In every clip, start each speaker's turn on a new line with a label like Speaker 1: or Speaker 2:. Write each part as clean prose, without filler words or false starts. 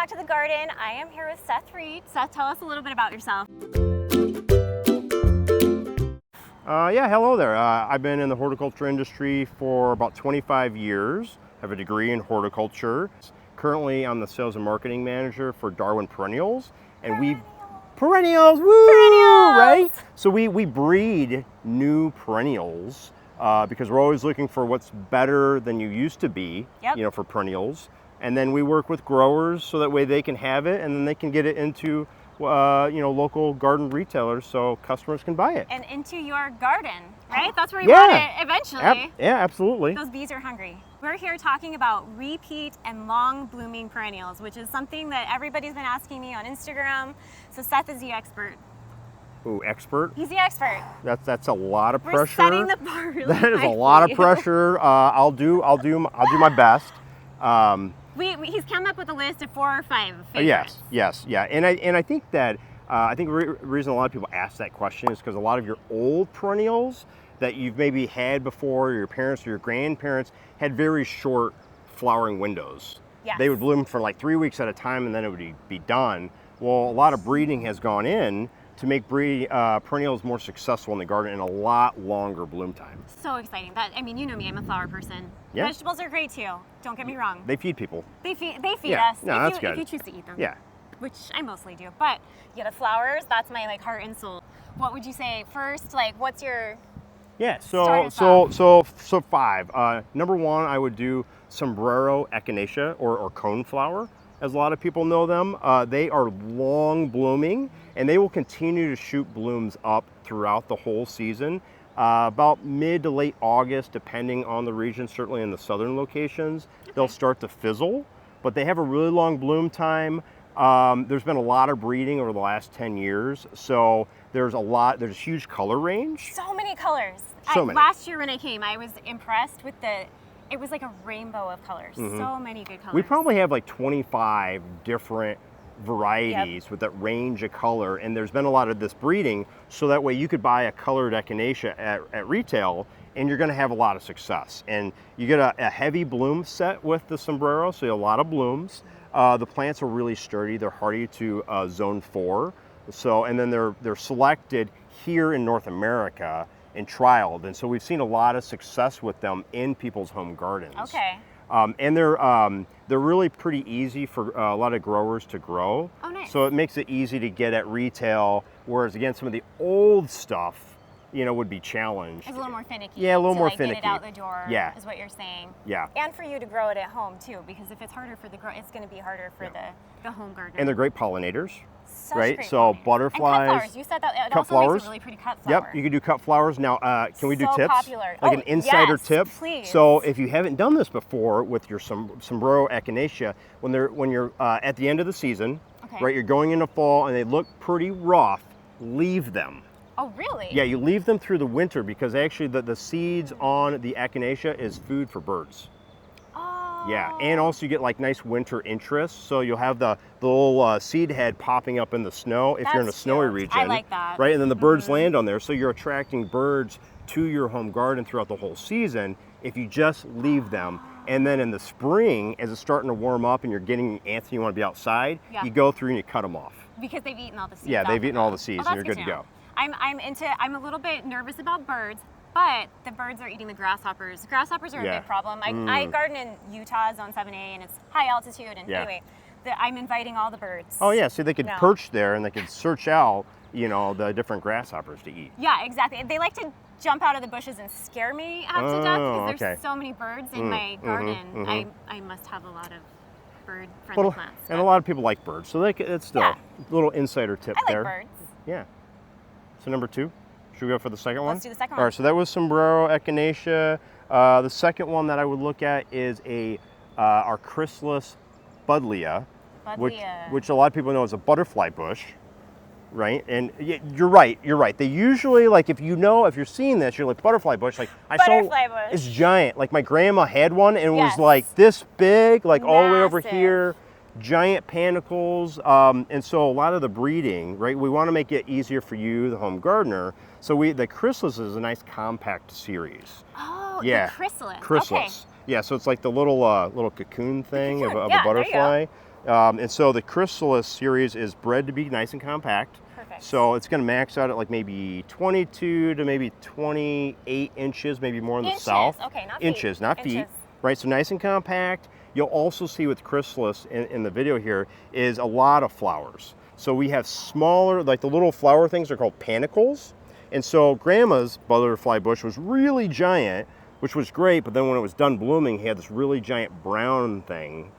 Speaker 1: back to the garden. I am here with Seth Reed. Seth, tell us a little bit about yourself.
Speaker 2: Yeah, hello there. I've been in the horticulture industry for about 25 years. I have a degree in horticulture. Currently, I'm the sales and marketing manager for Darwin Perennials. And Perennials, woo!
Speaker 1: Perennials!
Speaker 2: Right? So we breed new perennials because we're always looking for what's better than you used to be, for perennials. And then we work with growers so that way they can have it and then they can get it into local garden retailers so customers can buy it.
Speaker 1: And into your garden, right? That's where you want it eventually.
Speaker 2: Yeah, absolutely.
Speaker 1: Those bees are hungry. We're here talking about repeat and long blooming perennials, which is something that everybody's been asking me on Instagram. So Seth is the expert.
Speaker 2: Ooh, expert?
Speaker 1: He's the expert.
Speaker 2: That's a lot of pressure.
Speaker 1: We're setting the bar really
Speaker 2: That is
Speaker 1: high
Speaker 2: a lot
Speaker 1: for
Speaker 2: of pressure. I'll do my best.
Speaker 1: He's come up with a list of 4 or 5 favorites.
Speaker 2: Yes. And I think that the reason a lot of people ask that question is because a lot of your old perennials that you've maybe had before, your parents or your grandparents had very short flowering windows.
Speaker 1: Yes.
Speaker 2: They would bloom for like 3 weeks at a time and then it would be done. Well, a lot of breeding has gone in to make perennials more successful in the garden and a lot longer bloom time.
Speaker 1: So exciting. You know me, I'm a flower person.
Speaker 2: Yeah.
Speaker 1: Vegetables are great too. Don't get me wrong.
Speaker 2: They feed people.
Speaker 1: They feed
Speaker 2: Yeah.
Speaker 1: us.
Speaker 2: No, that's good.
Speaker 1: If you choose to eat them.
Speaker 2: Yeah.
Speaker 1: Which I mostly do. But the flowers, that's my heart and soul. What would you say first? What's your
Speaker 2: So 5. Number 1, I would do Sombrero echinacea or coneflower, as a lot of people know them. They are long blooming and they will continue to shoot blooms up throughout the whole season. About mid to late August, depending on the region, certainly in the southern locations, they'll start to fizzle, but they have a really long bloom time. There's been a lot of breeding over the last 10 years, so there's a huge color range.
Speaker 1: So many colors.
Speaker 2: Many.
Speaker 1: Last year when I came, I was impressed with it was like a rainbow of colors. Mm-hmm. So many good colors.
Speaker 2: We probably have 25 different varieties with that range of color, and there's been a lot of this breeding, so that way you could buy a colored echinacea at retail and you're going to have a lot of success. And you get a heavy bloom set with the Sombrero, so you have a lot of blooms. The plants are really sturdy. They're hardy to zone 4. So, and then they're selected here in North America and trialed. And so we've seen a lot of success with them in people's home gardens.
Speaker 1: Okay.
Speaker 2: And they're really pretty easy for a lot of growers to grow.
Speaker 1: Oh, nice.
Speaker 2: So it makes it easy to get at retail, whereas again, some of the old stuff, would be challenged.
Speaker 1: It's a little more finicky.
Speaker 2: Yeah, a little more finicky.
Speaker 1: Get it out the door.
Speaker 2: Yeah.
Speaker 1: Is what you're saying.
Speaker 2: Yeah.
Speaker 1: And for you to grow it at home too, because if it's harder for it's going to be harder for the home gardener.
Speaker 2: And they're great pollinators.
Speaker 1: Such
Speaker 2: right?
Speaker 1: Great
Speaker 2: So
Speaker 1: pollinators.
Speaker 2: butterflies.
Speaker 1: And cut flowers. You said that. It
Speaker 2: cut
Speaker 1: also
Speaker 2: flowers.
Speaker 1: makes a really pretty cut flower.
Speaker 2: Yep, you can do cut flowers. Now, can we do
Speaker 1: so
Speaker 2: tips?
Speaker 1: Popular.
Speaker 2: Like an insider tip?
Speaker 1: Please.
Speaker 2: So if you haven't done this before with your Sombrero echinacea, when you're at the end of the season, right? You're going into fall and they look pretty rough. Leave them.
Speaker 1: Oh, really?
Speaker 2: Yeah, you leave them through the winter because actually the seeds on the echinacea is food for birds.
Speaker 1: Oh.
Speaker 2: Yeah, and also you get nice winter interest. So you'll have the little seed head popping up in the snow if you're in a snowy region.
Speaker 1: I like that.
Speaker 2: Right, and then the birds land on there. So you're attracting birds to your home garden throughout the whole season if you just leave them. And then in the spring, as it's starting to warm up and you're getting ants and you want to be outside, you go through and you cut them off.
Speaker 1: Because they've eaten all the seeds.
Speaker 2: Yeah, they've eaten all the seeds and you're good to go.
Speaker 1: I'm a little bit nervous about birds, but the birds are eating the grasshoppers. Grasshoppers are a big problem. I garden in Utah, zone 7A, and it's high altitude. And anyway, I'm inviting all the birds.
Speaker 2: Oh yeah, so they could perch there and they could search out, the different grasshoppers to eat.
Speaker 1: Yeah, exactly. They like to jump out of the bushes and scare me half to death because there's so many birds in my garden. I must have a lot of bird-friendly plants.
Speaker 2: And a lot of people like birds, so it's still a little insider tip there.
Speaker 1: I like birds.
Speaker 2: Yeah. So number 2, should we go for the second one?
Speaker 1: Let's do the second one.
Speaker 2: All right, so that was Sombrero echinacea. The second one that I would look at is our Chrysalis buddleia, which a lot of people know is a butterfly bush, right? And you're right. They usually, if you're seeing this, you're like, butterfly bush.
Speaker 1: Butterfly bush.
Speaker 2: It's giant. My grandma had one and it was this big, all the way over here. Giant panicles, and so a lot of the breeding, right? We want to make it easier for you, the home gardener. So the Chrysalis is a nice compact series.
Speaker 1: Oh,
Speaker 2: yeah,
Speaker 1: the Chrysalis.
Speaker 2: Chrysalis.
Speaker 1: Okay.
Speaker 2: Yeah, so it's like the little cocoon thing of a butterfly. And so the Chrysalis series is bred to be nice and compact.
Speaker 1: Perfect.
Speaker 2: So it's going to max out at like maybe 22 to maybe 28 inches, maybe more in the south.
Speaker 1: Okay, not
Speaker 2: inches,
Speaker 1: feet.
Speaker 2: not feet. Right, so nice and compact. You'll also see with Chrysalis in the video here is a lot of flowers. So we have smaller, like the little flower things are called panicles. And so Grandma's butterfly bush was really giant, which was great, but then when it was done blooming, he had this really giant brown thing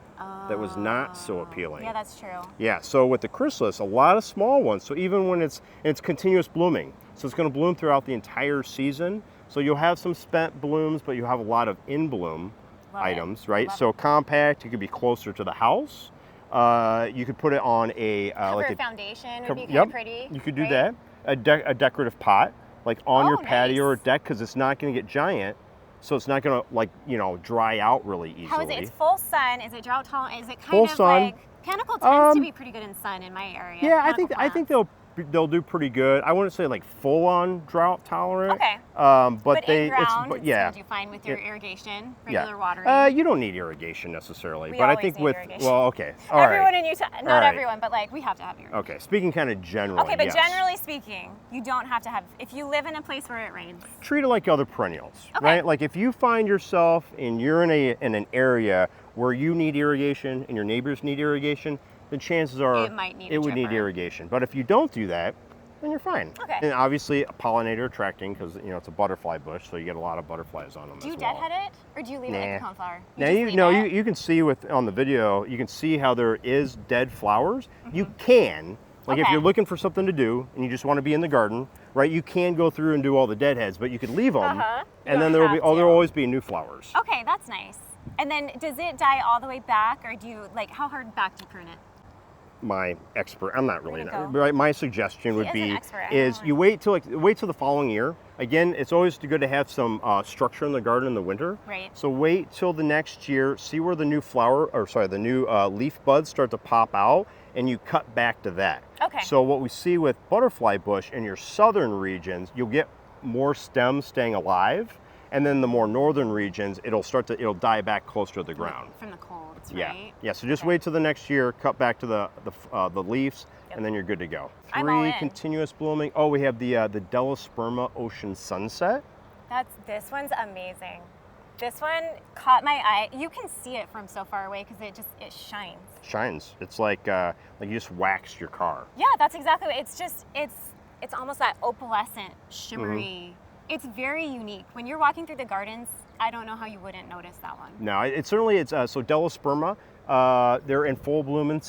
Speaker 2: that was not so appealing.
Speaker 1: Yeah, that's true.
Speaker 2: Yeah, so with the Chrysalis, a lot of small ones. So even when it's continuous blooming, so it's going to bloom throughout the entire season. So you'll have some spent blooms, but you have a lot of in bloom items, right? So compact, you could be closer to the house. You could put it on a
Speaker 1: like a foundation would be kind of pretty.
Speaker 2: You could do that. A decorative pot, like on your patio or deck, because it's not going to get giant. So it's not going to, like, you know, dry out really easily.
Speaker 1: How is it? It's full sun. Is it drought tolerant? Is it kind
Speaker 2: full
Speaker 1: of
Speaker 2: sun.
Speaker 1: Like panicle tends to be pretty good in sun in my area.
Speaker 2: Yeah, I think they'll do pretty good. I wouldn't say like full on drought tolerant.
Speaker 1: Okay.
Speaker 2: But
Speaker 1: in ground,
Speaker 2: it's yeah.
Speaker 1: Do fine with your irrigation, regular watering.
Speaker 2: You don't need irrigation necessarily,
Speaker 1: We
Speaker 2: but I
Speaker 1: always
Speaker 2: think
Speaker 1: need
Speaker 2: with
Speaker 1: irrigation.
Speaker 2: well, okay,
Speaker 1: Everyone in Utah, not everyone, but like we have to have irrigation.
Speaker 2: Okay, speaking kind of generally.
Speaker 1: Okay, but
Speaker 2: yes.
Speaker 1: generally speaking, you don't have to have. If you live in a place where it rains,
Speaker 2: treat it like other perennials, right? Like if you find yourself and you're in an area where you need irrigation and your neighbors need irrigation, then chances are it would need irrigation. But if you don't do that, then you're fine.
Speaker 1: Okay.
Speaker 2: And obviously a pollinator attracting, because you know it's a butterfly bush, so you get a lot of butterflies on them.
Speaker 1: Do you deadhead it, or do you leave it like a coneflower?
Speaker 2: You can see on the video, you can see how there is dead flowers. You can, like if you're looking for something to do and you just want to be in the garden, right? You can go through and do all the deadheads, but you could leave them, and then there'll always be new flowers.
Speaker 1: Okay, that's nice. And then does it die all the way back, or do you how hard back do you prune it?
Speaker 2: My expert, I'm not really, my suggestion would be
Speaker 1: is
Speaker 2: you wait till the following year. Again, it's always good to have some structure in the garden in the winter.
Speaker 1: Right.
Speaker 2: So wait till the next year, see where the new the new leaf buds start to pop out, and you cut back to that.
Speaker 1: Okay.
Speaker 2: So what we see with butterfly bush in your southern regions, you'll get more stems staying alive, and then the more northern regions, it'll die back closer to the ground.
Speaker 1: From the colds,
Speaker 2: yeah.
Speaker 1: right?
Speaker 2: Yeah, so just wait till the next year, cut back to the leaves, and then you're good to go.
Speaker 1: I'm all in.
Speaker 2: Continuous blooming. Oh, we have the Delosperma Ocean Sunset.
Speaker 1: This one's amazing. This one caught my eye. You can see it from so far away because it shines.
Speaker 2: Shines. It's like you just waxed your car.
Speaker 1: Yeah, that's exactly what it's almost that opalescent, shimmery. It's very unique. When you're walking through the gardens, I don't know how you wouldn't notice that one.
Speaker 2: No, so Delosperma, they're in full bloom in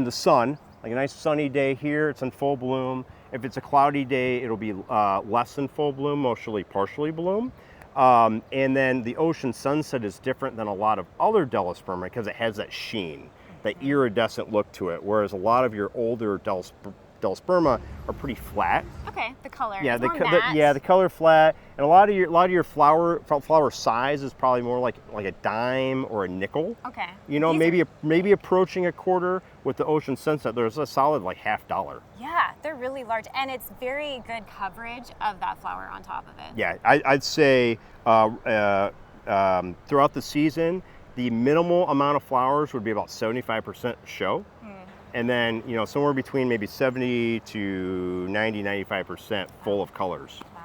Speaker 2: the sun. Like a nice sunny day here, it's in full bloom. If it's a cloudy day, it'll be less in full bloom, mostly partially bloom. And then the Ocean Sunset is different than a lot of other Delosperma because it has that sheen, that iridescent look to it, whereas a lot of your older Delosperma are pretty flat.
Speaker 1: Okay, the color.
Speaker 2: Yeah,
Speaker 1: the
Speaker 2: color flat, and a lot of your flower size is probably more like a dime or a nickel.
Speaker 1: Okay.
Speaker 2: You know, maybe approaching a quarter. With the Ocean Sunset, there's a solid like $50.
Speaker 1: Yeah, they're really large, and it's very good coverage of that flower on top of it.
Speaker 2: Yeah, I'd say throughout the season, the minimal amount of flowers would be about 75% show. And then, you know, somewhere between maybe 70 to 90, 95% full of colors.
Speaker 1: Wow.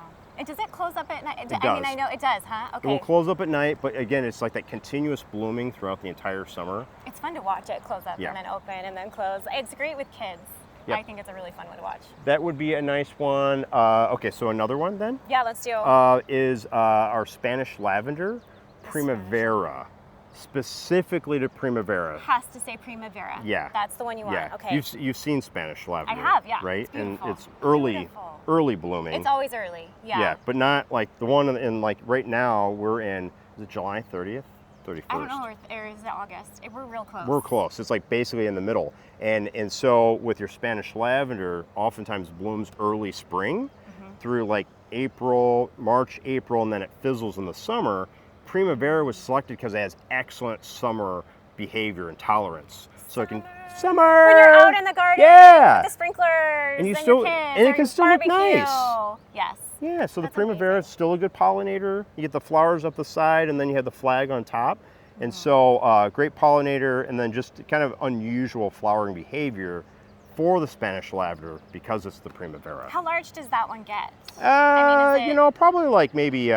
Speaker 1: Does it close up at night?
Speaker 2: It does.
Speaker 1: I mean, I know it does, huh? Okay.
Speaker 2: It will close up at night, but again, it's like that continuous blooming throughout the entire summer.
Speaker 1: It's fun to watch it close up and then open and then close. It's great with kids. Yep. I think it's a really fun one to watch.
Speaker 2: That would be a nice one. Okay, so another one then?
Speaker 1: Yeah, let's do.
Speaker 2: Is our Spanish lavender, Primavera. Specifically to Primavera.
Speaker 1: Has to say Primavera.
Speaker 2: Yeah.
Speaker 1: That's the one you want.
Speaker 2: Yeah.
Speaker 1: Okay.
Speaker 2: You've seen Spanish lavender.
Speaker 1: I have, yeah.
Speaker 2: Right?
Speaker 1: It's
Speaker 2: and it's early blooming.
Speaker 1: It's always early. Yeah.
Speaker 2: Yeah, but not like the one in like right now we're in, is it July 30th? 31st.
Speaker 1: I don't know, or is it August? We're real close.
Speaker 2: We're close. It's like basically in the middle. And so with your Spanish lavender, oftentimes blooms early spring through like March, April, and then it fizzles in the summer. Primavera was selected because it has excellent summer behavior and tolerance. So it can summer
Speaker 1: when you're out in the garden, with the sprinklers,
Speaker 2: and
Speaker 1: your kids,
Speaker 2: and it can still look nice.
Speaker 1: Yes.
Speaker 2: Yeah. So the Primavera is still a good pollinator. You get the flowers up the side, and then you have the flag on top. And so great pollinator, and then just kind of unusual flowering behavior for the Spanish lavender because it's the Primavera.
Speaker 1: How large does that one get?
Speaker 2: You know, probably like maybe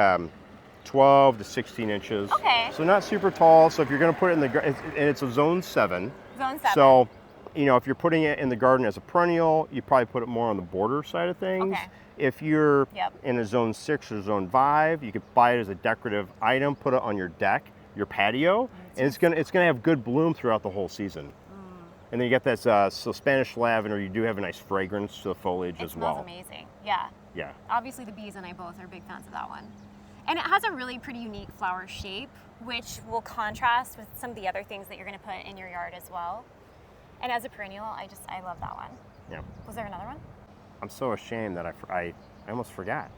Speaker 2: 12 to 16 inches.
Speaker 1: Okay.
Speaker 2: So not super tall. So if you're going to put it in the, and it's a zone 7.
Speaker 1: Zone 7.
Speaker 2: So, you know, if you're putting it in the garden as a perennial, you probably put it more on the border side of things.
Speaker 1: Okay.
Speaker 2: If you're in a zone 6 or zone 5, you could buy it as a decorative item, put it on your deck, your patio, and it's gonna have good bloom throughout the whole season. And then you get that so Spanish lavender. You do have a nice fragrance to the foliage as well.
Speaker 1: It smells amazing. Yeah.
Speaker 2: Yeah.
Speaker 1: Obviously, the bees and I both are big fans of that one. And it has a really pretty unique flower shape, which will contrast with some of the other things that you're going to put in your yard as well. And as a perennial, I love that one. Yeah. Was there another one?
Speaker 2: I'm so ashamed that I almost forgot.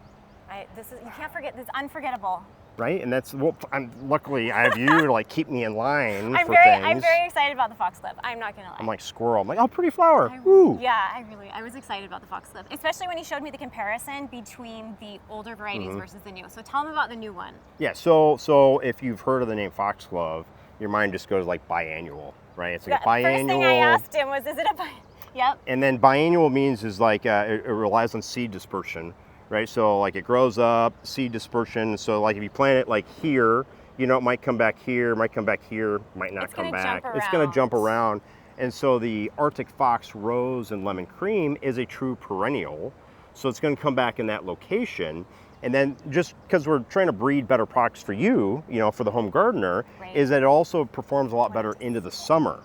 Speaker 1: You can't forget. This is unforgettable.
Speaker 2: Right, and that's luckily I have you to like keep me in line for things.
Speaker 1: I'm very excited about the foxglove. I'm not gonna lie.
Speaker 2: I'm like squirrel. I'm like, oh, pretty flower. Woo.
Speaker 1: Yeah, I was excited about the foxglove, especially when he showed me the comparison between the older varieties versus the new. So tell me about the new one.
Speaker 2: Yeah, so if you've heard of the name foxglove, your mind just goes like biannual, right? It's like a biannual.
Speaker 1: First thing I asked him was, is it a biannual? Yep.
Speaker 2: And then biannual means is like it relies on seed dispersion. Right, so like it grows up, seed dispersion. So like if you plant it like here, you know, it might come back here, might come back here, might not come back. It's going to jump around. And so the Arctic fox rose and lemon cream is a true perennial. So it's going to come back in that location. And then just because we're trying to breed better products for you, you know, for the home gardener, is that it also performs a lot better into the summer.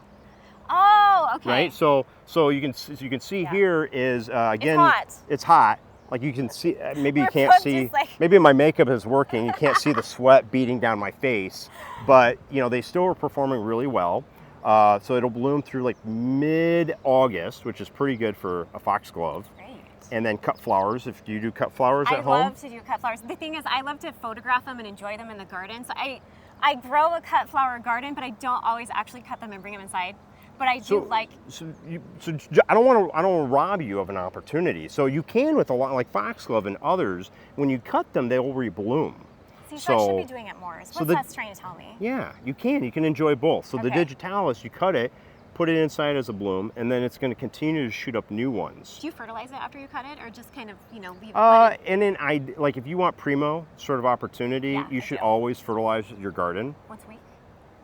Speaker 1: Oh, okay.
Speaker 2: Right, so you can see here is again,
Speaker 1: it's hot.
Speaker 2: It's hot. Like you can see, maybe you can't see, maybe my makeup is working, you can't see the sweat beating down my face, but you know, they still are performing really well. So it'll bloom through like mid-August, which is pretty good for a foxglove.
Speaker 1: Great.
Speaker 2: And then cut flowers, if you do cut flowers at home.
Speaker 1: I love to do cut flowers. The thing is, I love to photograph them and enjoy them in the garden. So I grow a cut flower garden, but I don't always actually cut them and bring them inside. But I do like.
Speaker 2: So I don't want to rob you of an opportunity. So you can with a lot like foxglove and others. When you cut them, they will rebloom.
Speaker 1: See, so I should be doing it more. Is what that's trying to tell me.
Speaker 2: Yeah, you can. You can enjoy both. So the digitalis, you cut it, put it inside as a bloom, and then it's going to continue to shoot up new ones.
Speaker 1: Do you fertilize it after you cut it, or just kind of leave it?
Speaker 2: And then like if you want primo sort of opportunity, you should always fertilize your garden.
Speaker 1: Once a week.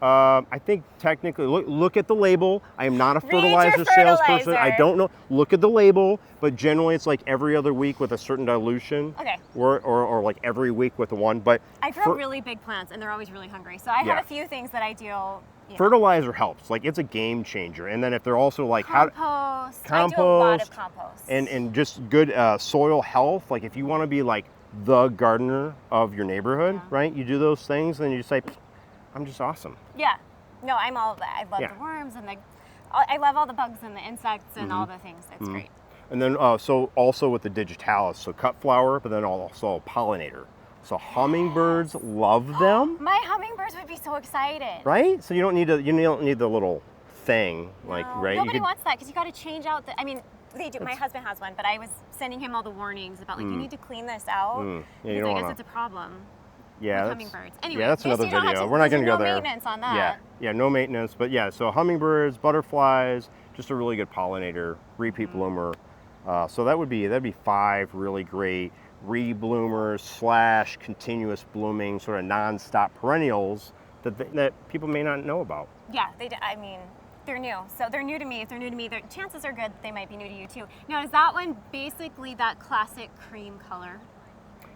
Speaker 2: I think technically, look at the label. I am not a fertilizer salesperson. I don't know. Look at the label, but generally it's like every other week with a certain dilution.
Speaker 1: Okay.
Speaker 2: Or like every week with one. But
Speaker 1: I grow really big plants, and they're always really hungry. So I have a few things that I do.
Speaker 2: Fertilizer helps. Like it's a game changer. And then if they're also like
Speaker 1: compost. I do a lot of compost.
Speaker 2: And just good soil health. Like if you want to be like the gardener of your neighborhood, right? You do those things, and you say, I'm just awesome.
Speaker 1: Yeah. No, I'm all of that. I love the worms and I love all the bugs and the insects and all the things. It's great.
Speaker 2: And then so also with the digitalis, so cut flower, but then also a pollinator. So hummingbirds love them.
Speaker 1: My hummingbirds would be so excited.
Speaker 2: Right? So you don't need the little thing right?
Speaker 1: Nobody wants that because you got to change out they do. My husband has one, but I was sending him all the warnings about you need to clean this out. He's like, I guess it's a problem.
Speaker 2: Yeah,
Speaker 1: hummingbirds. Anyway,
Speaker 2: that's another video. We're not going to go there.
Speaker 1: No maintenance on that.
Speaker 2: Yeah, no maintenance. But yeah, so hummingbirds, butterflies, just a really good pollinator, repeat bloomer. So that'd be 5 really great rebloomers / continuous blooming sort of non-stop perennials that people may not know about.
Speaker 1: Yeah, they're new. So they're new to me. If they're new to me, chances are good they might be new to you too. Now, is that one basically that classic cream color?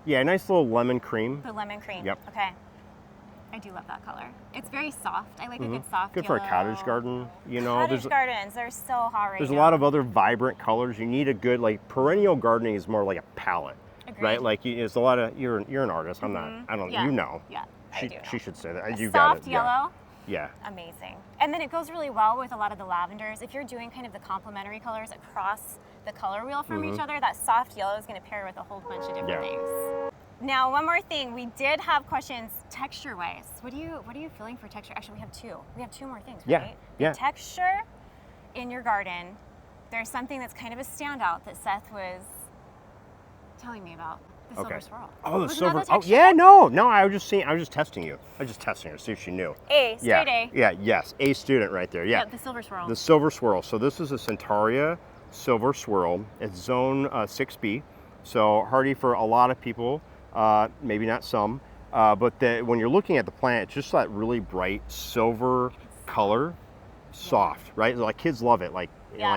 Speaker 2: Yeah, nice little lemon cream.
Speaker 1: The lemon cream.
Speaker 2: Yep.
Speaker 1: Okay. I do love that color. It's very soft. I like a good soft
Speaker 2: good
Speaker 1: yellow.
Speaker 2: For a cottage garden,
Speaker 1: Cottage gardens, they're so hot right now.
Speaker 2: There's a lot of other vibrant colors. You need a good, perennial gardening is more like a palette.
Speaker 1: Agreed.
Speaker 2: Right? Like it's a lot of, you're an artist. I'm not, I don't,
Speaker 1: Yeah.
Speaker 2: you know.
Speaker 1: Yeah,
Speaker 2: She should say that.
Speaker 1: A
Speaker 2: You got it.
Speaker 1: soft yellow.
Speaker 2: Yeah.
Speaker 1: Amazing. And then it goes really well with a lot of the lavenders. If you're doing kind of the complementary colors across the color wheel from each other, that soft yellow is going to pair with a whole bunch of different things. Now, one more thing. We did have questions texture-wise. What are you feeling for texture? Actually, we have two. We have 2 more things, right?
Speaker 2: Yeah.
Speaker 1: The texture in your garden, there's something that's kind of a standout that Seth was telling me about. The silver swirl.
Speaker 2: Oh, the
Speaker 1: Wasn't
Speaker 2: silver.
Speaker 1: that the
Speaker 2: Oh,
Speaker 1: texture?
Speaker 2: yeah, no. I was just testing you. I was just testing her, see if she knew.
Speaker 1: A, straight A.
Speaker 2: Yeah, yes. A student right there. Yeah.
Speaker 1: Yep, the silver swirl.
Speaker 2: The silver swirl. So this is a centaurea silver swirl. It's zone 6B. So hardy for a lot of people, maybe not some. But when you're looking at the plant, it's just that really bright silver color, soft, right? Like kids love it. Like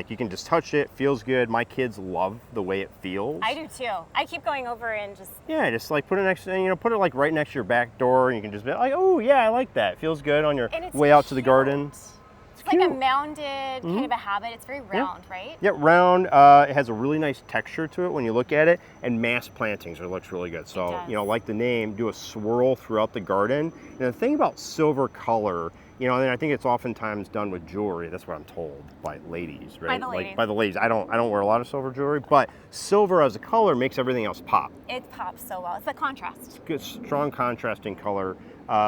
Speaker 2: you can just touch it, feels good. My kids love the way it feels.
Speaker 1: I do too. I keep going over and just
Speaker 2: just like put it next, put it like right next to your back door, and you can just be like, oh yeah, I like that. It feels good on your way out to the garden.
Speaker 1: It's like a mounded kind of a habit. It's very round, right?
Speaker 2: Yeah, round. It has a really nice texture to it when you look at it, and mass plantings. It looks really good. So like the name, do a swirl throughout the garden. And the thing about silver color, and I think it's oftentimes done with jewelry. That's what I'm told by ladies, right? By the ladies. I don't wear a lot of silver jewelry, but silver as a color makes everything else pop.
Speaker 1: It pops so well. It's the contrast.
Speaker 2: Good, strong contrasting color.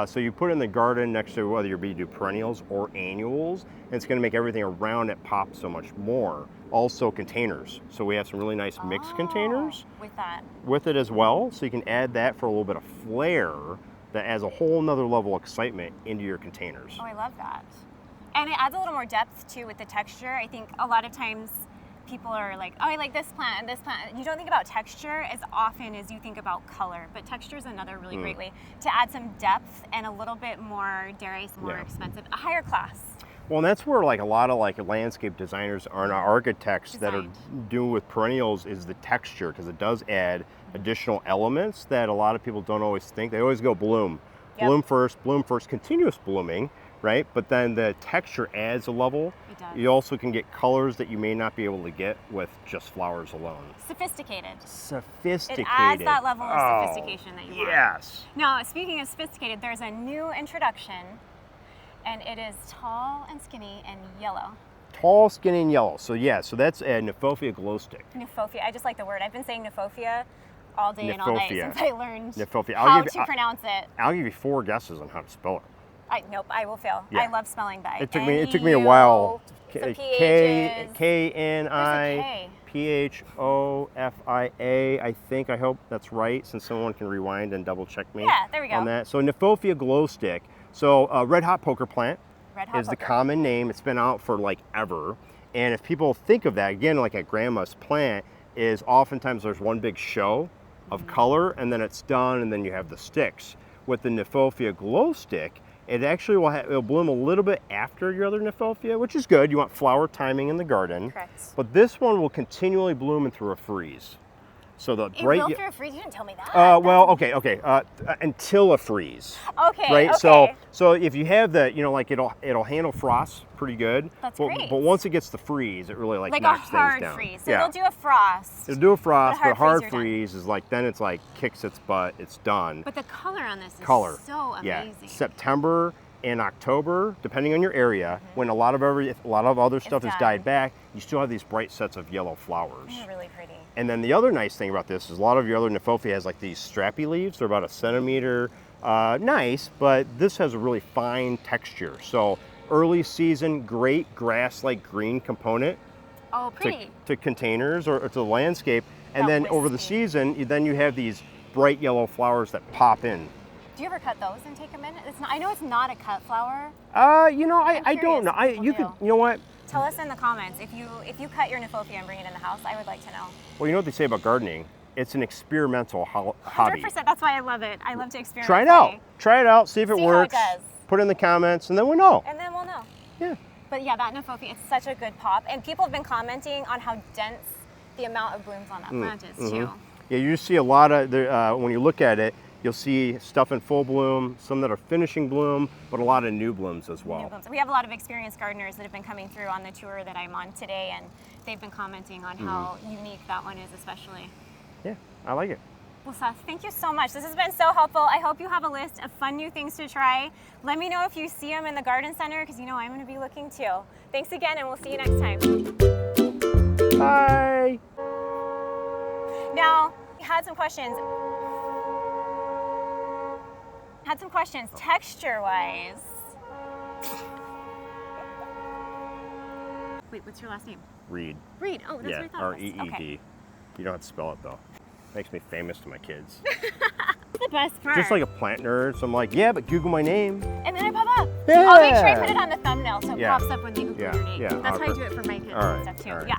Speaker 2: So you put it in the garden next to whether you do perennials or annuals, and it's going to make everything around it pop so much more. Also containers. So we have some really nice mixed containers with it as well. So you can add that for a little bit of flair that adds a whole nother level of excitement into your containers.
Speaker 1: Oh, I love that. And it adds a little more depth too with the texture. I think a lot of times people are like, oh, I like this plant and this plant. You don't think about texture as often as you think about color, but texture is another really great way to add some depth and a little bit more, dare I say, more expensive, a higher class.
Speaker 2: Well, and that's where like a lot of like landscape designers and architects that are doing with perennials is the texture, because it does add additional elements that a lot of people don't always think. They always go bloom. Bloom first, continuous blooming, right? But then the texture adds a level.
Speaker 1: It does.
Speaker 2: You also can get colors that you may not be able to get with just flowers alone.
Speaker 1: Sophisticated.
Speaker 2: Sophisticated.
Speaker 1: It adds that level of sophistication that you want.
Speaker 2: Yes.
Speaker 1: Now, speaking of sophisticated, there's a new introduction, and it is tall and skinny and yellow.
Speaker 2: Tall, skinny, and yellow. So so that's a Kniphofia glow stick.
Speaker 1: Kniphofia. I just like the word. I've been saying Kniphofia all day and all night since I learned
Speaker 2: Kniphofia.
Speaker 1: how to pronounce it.
Speaker 2: I'll give you 4 guesses on how to spell it.
Speaker 1: Nope, I will fail. I love spelling, but
Speaker 2: it took me a while. Kniphofia. I think. I hope that's right, since someone can rewind and double check me.
Speaker 1: Yeah, there we go.
Speaker 2: On that. So Kniphofia glow stick. So red hot poker plant is the common name. It's been out for like ever. And if people think of that again, like a grandma's plant, is oftentimes there's one big show of color, and then it's done, and then you have the sticks. With the Kniphofia glow stick, it actually it'll bloom a little bit after your other Kniphofia, which is good. You want flower timing in the garden.
Speaker 1: Correct.
Speaker 2: But this one will continually bloom and through a freeze. So the
Speaker 1: it will through a freeze? You didn't tell me that.
Speaker 2: Until a freeze.
Speaker 1: Okay.
Speaker 2: Right.
Speaker 1: Okay.
Speaker 2: So if you have the, like it'll handle frost pretty good.
Speaker 1: That's great.
Speaker 2: But once it gets the freeze, it really knocks things down.
Speaker 1: Like a hard freeze. So it'll do a frost.
Speaker 2: It'll do a frost, but a hard freeze is like, then it's like kicks its butt. It's done.
Speaker 1: But the color on this is so amazing.
Speaker 2: Yeah. September and October, depending on your area, when a lot of other stuff has died back, you still have these bright sets of yellow flowers.
Speaker 1: They're really pretty.
Speaker 2: And then the other nice thing about this is a lot of your other Kniphofia has like these strappy leaves. They're about 1 centimeter. Nice, but this has a really fine texture. So early season, great grass-like green component.
Speaker 1: Oh, pretty.
Speaker 2: To containers or to the landscape. And then over the season, you have these bright yellow flowers that pop in.
Speaker 1: Do you ever cut those and take a minute? I know it's not a cut flower.
Speaker 2: I don't know. You know what?
Speaker 1: Tell us in the comments if you cut your Kniphofia and bring it in the house. I would like to know.
Speaker 2: Well, you know what they say about gardening? It's an experimental hobby.
Speaker 1: 100%. That's why I love it. I love to experiment.
Speaker 2: Try it out. See if it works.
Speaker 1: How it does.
Speaker 2: Put it in the comments, and then we'll know.
Speaker 1: And then we'll know.
Speaker 2: Yeah.
Speaker 1: But yeah, that Kniphofia, it's such a good pop, and people have been commenting on how dense the amount of blooms on that plant is too.
Speaker 2: Yeah, you see a lot of when you look at it. You'll see stuff in full bloom, some that are finishing bloom, but a lot of new blooms as well.
Speaker 1: We have a lot of experienced gardeners that have been coming through on the tour that I'm on today, and they've been commenting on how unique that one is especially.
Speaker 2: Yeah, I like it.
Speaker 1: Well, Seth, thank you so much. This has been so helpful. I hope you have a list of fun new things to try. Let me know if you see them in the garden center, because I'm going to be looking too. Thanks again, and we'll see you next time.
Speaker 2: Bye.
Speaker 1: Now, we had some questions. Texture-wise. Wait, what's your last name?
Speaker 2: Reed.
Speaker 1: Reed. Oh, that's what I thought.
Speaker 2: R-E-E-D.
Speaker 1: Okay.
Speaker 2: You don't have to spell it though. Makes me famous to my kids.
Speaker 1: The best part.
Speaker 2: Just like a plant nerd, so I'm like, yeah, but Google my name.
Speaker 1: And then I pop up.
Speaker 2: Yeah.
Speaker 1: I'll make sure I put it on the thumbnail so it pops up when they Google your name.
Speaker 2: Yeah.
Speaker 1: That's how I do it for my kids and stuff too. Yeah.